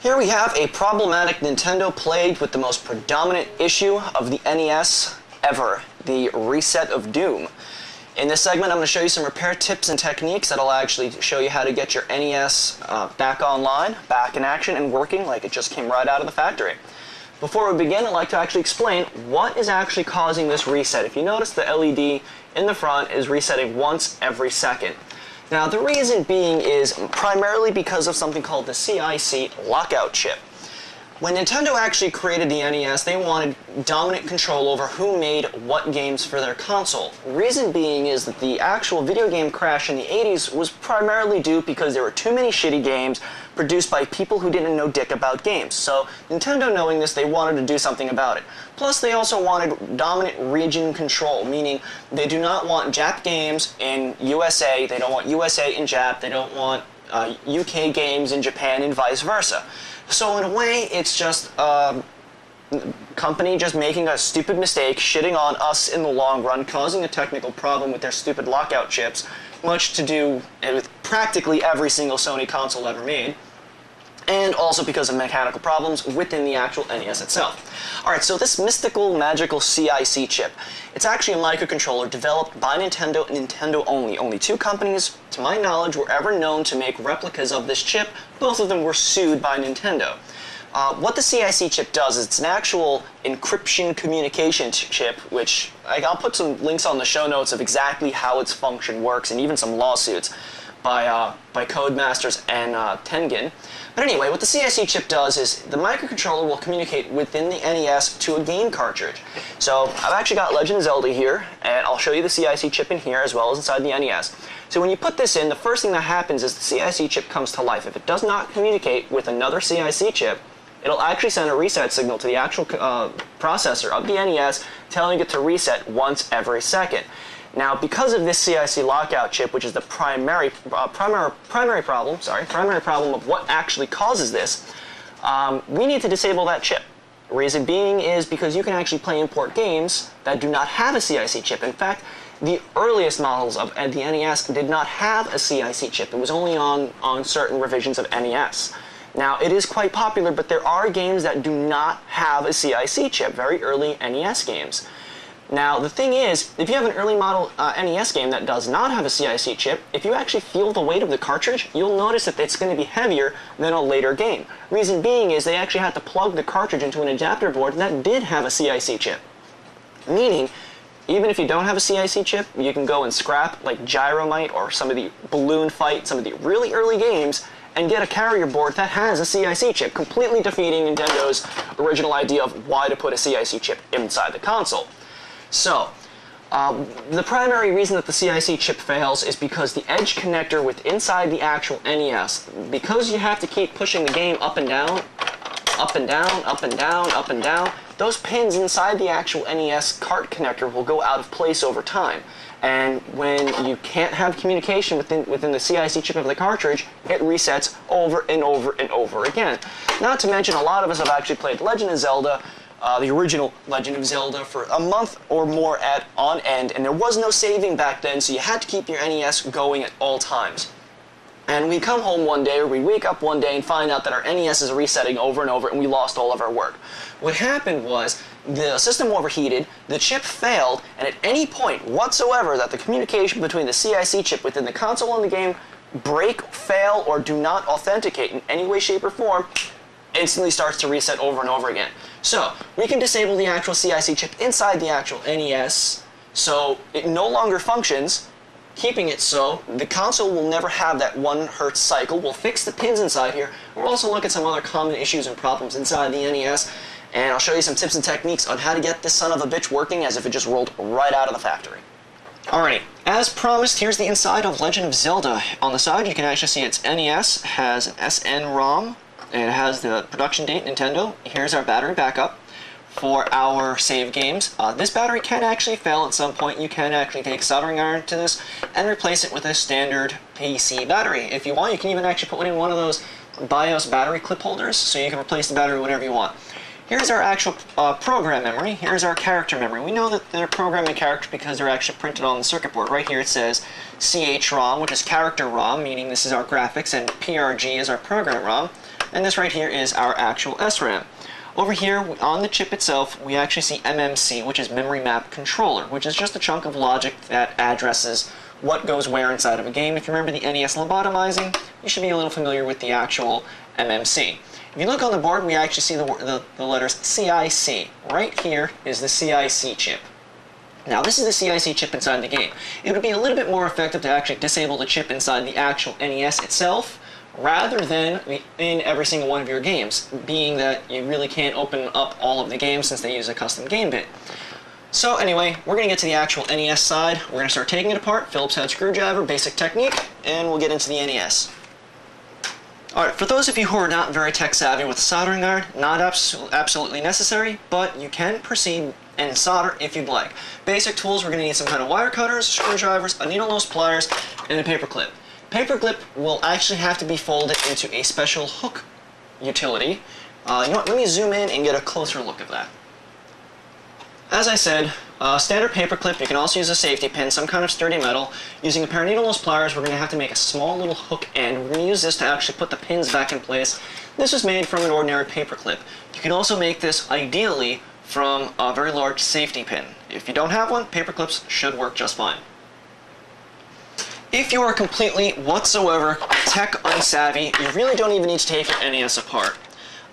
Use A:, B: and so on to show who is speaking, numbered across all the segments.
A: Here we have a problematic Nintendo plagued with the most predominant issue of the NES ever, the Reset of Doom. In this segment, I'm going to show you some repair tips and techniques that'll actually show you how to get your NES back online, back in action, and working like it just came right out of the factory. Before we begin, I'd like to actually explain what is actually causing this reset. If you notice, the LED in the front is resetting once every second. Now, the reason being is primarily because of something called the CIC lockout chip. When Nintendo actually created the NES, they wanted dominant control over who made what games for their console. Reason being is that the actual video game crash in the 80s was primarily due because there were too many shitty games produced by people who didn't know dick about games. So Nintendo, knowing this, they wanted to do something about it. Plus, they also wanted dominant region control, meaning they do not want Jap games in USA, they don't want USA in Jap, they don't want UK games in Japan, and vice versa. So in a way, it's just a company just making a stupid mistake, shitting on us in the long run, causing a technical problem with their stupid lockout chips, much to do with practically every single Sony console ever made, and also because of mechanical problems within the actual NES itself. Alright, so this mystical, magical CIC chip, it's actually a microcontroller developed by Nintendo and Nintendo only. Only two companies, to my knowledge, were ever known to make replicas of this chip. Both of them were sued by Nintendo. What the CIC chip does is it's an actual encryption communication chip, which I'll put some links on the show notes of exactly how its function works, and even some lawsuits by Codemasters and Tengen. But anyway, what the CIC chip does is the microcontroller will communicate within the NES to a game cartridge. So I've actually got Legend of Zelda here, and I'll show you the CIC chip in here as well as inside the NES. So when you put this in, the first thing that happens is the CIC chip comes to life. If it does not communicate with another CIC chip, it'll actually send a reset signal to the actual processor of the NES, telling it to reset once every second. Now, because of this CIC lockout chip, which is the primary problem of what actually causes this, we need to disable that chip. Reason being is because you can actually play import games that do not have a CIC chip. In fact, the earliest models of the NES did not have a CIC chip. It was only on certain revisions of NES. Now, it is quite popular, but there are games that do not have a CIC chip, very early NES games. Now, the thing is, if you have an early model NES game that does not have a CIC chip, if you actually feel the weight of the cartridge, you'll notice that it's going to be heavier than a later game. Reason being is they actually had to plug the cartridge into an adapter board that did have a CIC chip. Meaning, even if you don't have a CIC chip, you can go and scrap like Gyromite or some of the Balloon Fight, some of the really early games, and get a carrier board that has a CIC chip, completely defeating Nintendo's original idea of why to put a CIC chip inside the console. So, the primary reason that the CIC chip fails is because the edge connector inside the actual NES, because you have to keep pushing the game up and down, up and down, up and down, up and down, those pins inside the actual NES cart connector will go out of place over time. And when you can't have communication within the CIC chip of the cartridge, it resets over and over and over again. Not to mention, a lot of us have actually played Legend of Zelda, the original Legend of Zelda, for a month or more on end, and there was no saving back then, so you had to keep your NES going at all times. And we'd come home one day, or we'd wake up one day and find out that our NES is resetting over and over, and we lost all of our work. What happened was, the system overheated, the chip failed, and at any point whatsoever that the communication between the CIC chip within the console and the game break, fail, or do not authenticate in any way, shape, or form, instantly starts to reset over and over again. So, we can disable the actual CIC chip inside the actual NES, so it no longer functions, keeping it so the console will never have that 1 Hz cycle. We'll fix the pins inside here. We'll also look at some other common issues and problems inside the NES, and I'll show you some tips and techniques on how to get this son of a bitch working as if it just rolled right out of the factory. Alrighty, as promised, here's the inside of Legend of Zelda. On the side, you can actually see its NES has an SN-ROM, and it has the production date, Nintendo. Here's our battery backup for our save games. This battery can actually fail at some point. You can actually take soldering iron to this and replace it with a standard PC battery. If you want, you can even actually put it in one of those BIOS battery clip holders, so you can replace the battery whenever you want. Here's our actual program memory. Here's our character memory. We know that they're programming characters because they're actually printed on the circuit board. Right here it says CH-ROM, which is character ROM, meaning this is our graphics, and PRG is our program ROM. And this right here is our actual SRAM. Over here, on the chip itself, we actually see MMC, which is Memory Map Controller, which is just a chunk of logic that addresses what goes where inside of a game. If you remember the NES lobotomizing, you should be a little familiar with the actual MMC. If you look on the board, we actually see the letters CIC. Right here is the CIC chip. Now, this is the CIC chip inside the game. It would be a little bit more effective to actually disable the chip inside the actual NES itself, rather than in every single one of your games, being that you really can't open up all of the games since they use a custom game bit. So anyway, we're going to get to the actual NES side. We're going to start taking it apart, Phillips head screwdriver, basic technique, and we'll get into the NES. Alright, for those of you who are not very tech savvy with a soldering iron, not absolutely necessary, but you can proceed and solder if you'd like. Basic tools, we're going to need some kind of wire cutters, screwdrivers, a needle nose pliers, and a paper clip. Paper clip will actually have to be folded into a special hook utility. You know what, let me zoom in and get a closer look at that. As I said, standard paper clip, you can also use a safety pin, some kind of sturdy metal. Using a pair of needle nose pliers, we're going to have to make a small little hook end. We're going to use this to actually put the pins back in place. This is made from an ordinary paper clip. You can also make this, ideally, from a very large safety pin. If you don't have one, paper clips should work just fine. If you are completely, whatsoever, tech unsavvy, you really don't even need to take your NES apart.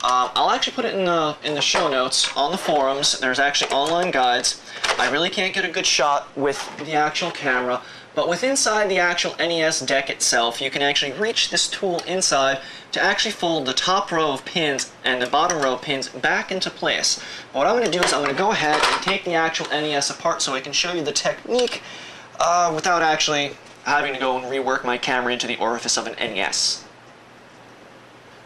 A: I'll actually put it in the show notes on the forums. There's actually online guides. I really can't get a good shot with the actual camera, but with inside the actual NES deck itself, you can actually reach this tool inside to actually fold the top row of pins and the bottom row of pins back into place. What I'm going to do is I'm going to go ahead and take the actual NES apart so I can show you the technique without actually having to go and rework my camera into the orifice of an NES.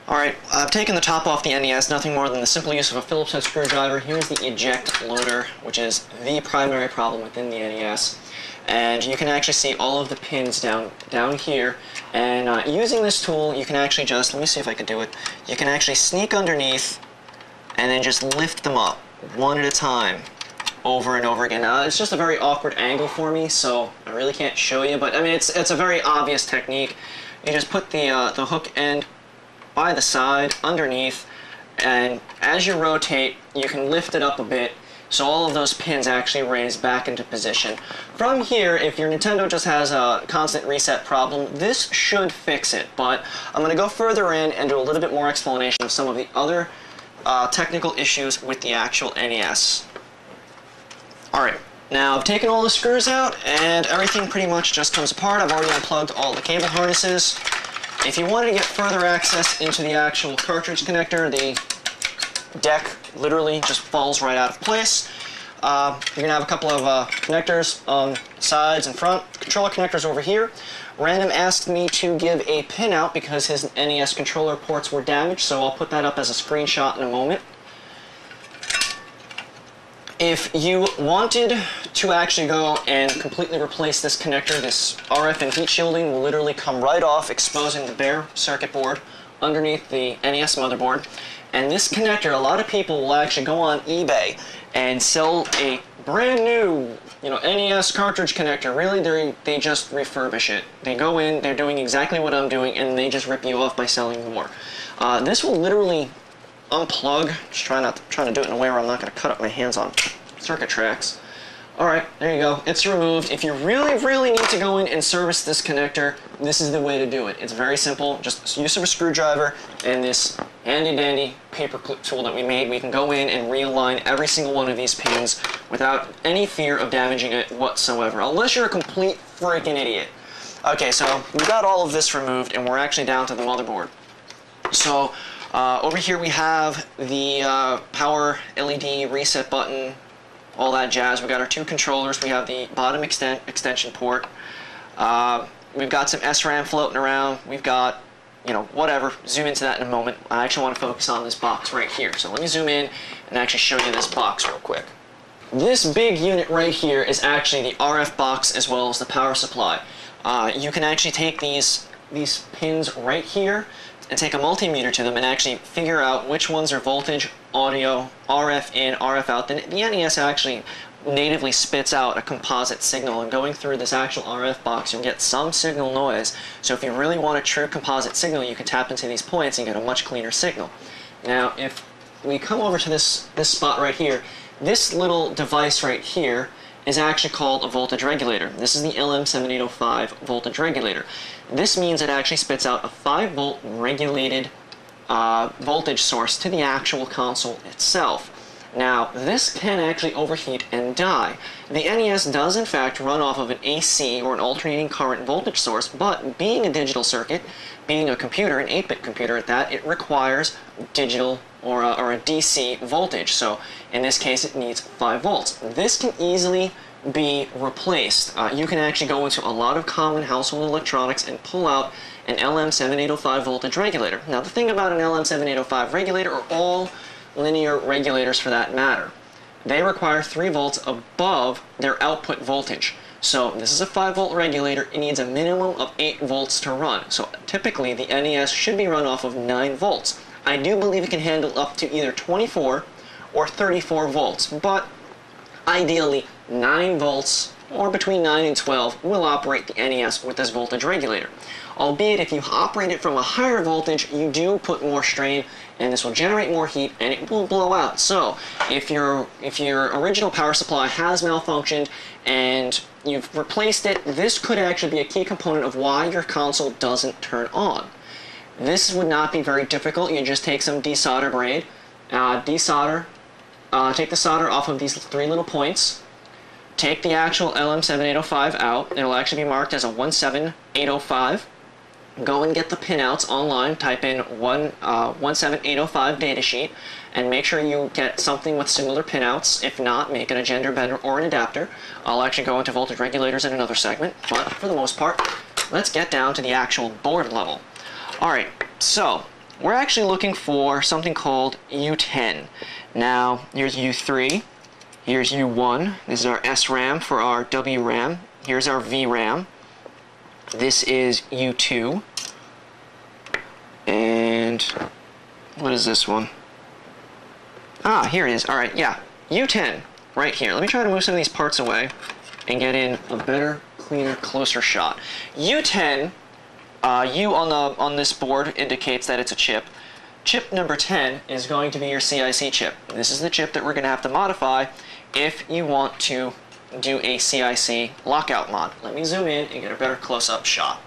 A: Alright, I've taken the top off the NES, nothing more than the simple use of a Phillips head screwdriver. Here's the eject loader, which is the primary problem within the NES. And you can actually see all of the pins down here. And using this tool, you can actually just, let me see if I can do it, you can actually sneak underneath and then just lift them up, one at a time, over and over again. Now, it's just a very awkward angle for me, so I really can't show you, but I mean, it's a very obvious technique. You just put the hook end by the side, underneath, and as you rotate, you can lift it up a bit so all of those pins actually raise back into position. From here, if your Nintendo just has a constant reset problem, this should fix it, but I'm going to go further in and do a little bit more explanation of some of the other technical issues with the actual NES. Alright, now I've taken all the screws out and everything pretty much just comes apart. I've already unplugged all the cable harnesses. If you wanted to get further access into the actual cartridge connector, the deck literally just falls right out of place. You're going to have a couple of connectors on sides and front. Controller connectors over here. Random asked me to give a pin out because his NES controller ports were damaged, so I'll put that up as a screenshot in a moment. If you wanted to actually go and completely replace this connector, this RF and heat shielding will literally come right off, exposing the bare circuit board underneath the NES motherboard. And this connector, a lot of people will actually go on eBay and sell a brand new, NES cartridge connector. Really, they just refurbish it. They go in, they're doing exactly what I'm doing, and they just rip you off by selling more. This will literally unplug. Just trying to do it in a way where I'm not going to cut up my hands on circuit tracks. Alright, there you go. It's removed. If you really need to go in and service this connector, this is the way to do it. It's very simple. Just use of a screwdriver and this handy-dandy paper clip tool that we made. We can go in and realign every single one of these pins without any fear of damaging it whatsoever, unless you're a complete freaking idiot. Okay, so we got all of this removed and we're actually down to the motherboard. So over here we have the power LED reset button, all that jazz. We got our two controllers. We have the bottom extension port. We've got some SRAM floating around. We've got, whatever. Zoom into that in a moment. I actually want to focus on this box right here. So let me zoom in and actually show you this box real quick. This big unit right here is actually the RF box as well as the power supply. You can actually take these pins right here and take a multimeter to them and actually figure out which ones are voltage, audio, RF in, RF out. The NES actually natively spits out a composite signal, and going through this actual RF box you'll get some signal noise. So if you really want a true composite signal, you can tap into these points and get a much cleaner signal. Now if we come over to this spot right here, this little device right here is actually called a voltage regulator. This is the LM7805 voltage regulator. This means it actually spits out a 5-volt regulated voltage source to the actual console itself. Now, this can actually overheat and die. The NES does in fact run off of an AC, or an alternating current voltage source, but being a digital circuit, being a computer, an 8-bit computer at that, it requires digital or a DC voltage. So in this case it needs 5 volts. This can easily be replaced. You can actually go into a lot of common household electronics and pull out an LM7805 voltage regulator. Now the thing about an LM7805 regulator, or all linear regulators for that matter, they require 3 volts above their output voltage. So this is a 5-volt regulator, it needs a minimum of 8 volts to run. So typically the NES should be run off of 9 volts. I do believe it can handle up to either 24 or 34 volts, but ideally 9 volts, or between 9 and 12, will operate the NES with this voltage regulator. Albeit if you operate it from a higher voltage, you do put more strain, and this will generate more heat and it will blow out. So if your original power supply has malfunctioned and you've replaced it, this could actually be a key component of why your console doesn't turn on. This would not be very difficult. You just take some desolder braid, take the solder off of these 3 little points, take the actual LM7805 out. It'll actually be marked as a 17805. Go and get the pinouts online, type in 17805 datasheet, and make sure you get something with similar pinouts. If not, make it a gender bender or an adapter. I'll actually go into voltage regulators in another segment, but for the most part, let's get down to the actual board level. Alright, so we're actually looking for something called U10. Now, here's U3, here's U1, this is our SRAM for our WRAM, here's our VRAM. This is U2, and what is this one? Ah, here it is. Alright, yeah, U10, right here. Let me try to move some of these parts away and get in a better, cleaner, closer shot. U10, U on this board indicates that it's a chip. Chip number 10 is going to be your CIC chip. This is the chip that we're going to have to modify if you want to do a CIC lockout mod. Let me zoom in and get a better close-up shot.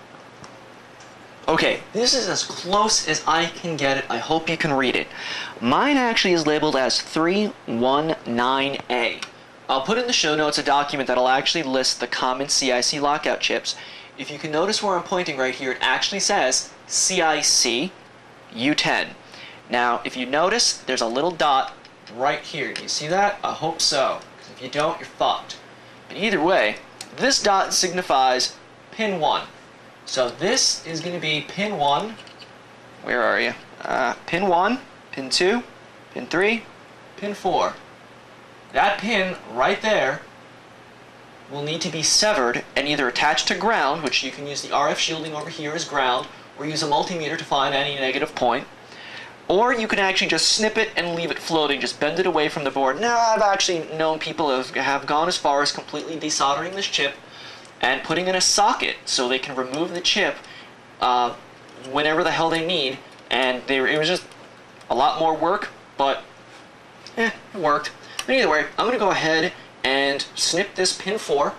A: Okay, this is as close as I can get it. I hope you can read it. Mine actually is labeled as 319A. I'll put in the show notes a document that'll actually list the common CIC lockout chips. If you can notice where I'm pointing right here, it actually says CIC U10. Now, if you notice, there's a little dot right here. Do you see that? I hope so, because if you don't, you're fucked. But either way, this dot signifies pin 1. So this is going to be pin 1. Where are you? Pin 1, pin 2, pin 3, pin 4. That pin right there will need to be severed and either attached to ground, which you can use the RF shielding over here as ground, or use a multimeter to find any negative point. Or you can actually just snip it and leave it floating, just bend it away from the board. Now, I've actually known people who have gone as far as completely desoldering this chip and putting in a socket so they can remove the chip whenever the hell they need. And it was just a lot more work, but it worked. But either way, I'm going to go ahead and snip this pin 4,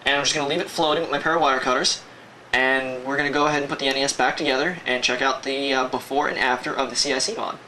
A: and I'm just going to leave it floating with my pair of wire cutters. And we're going to go ahead and put the NES back together and check out the before and after of the CIC mod.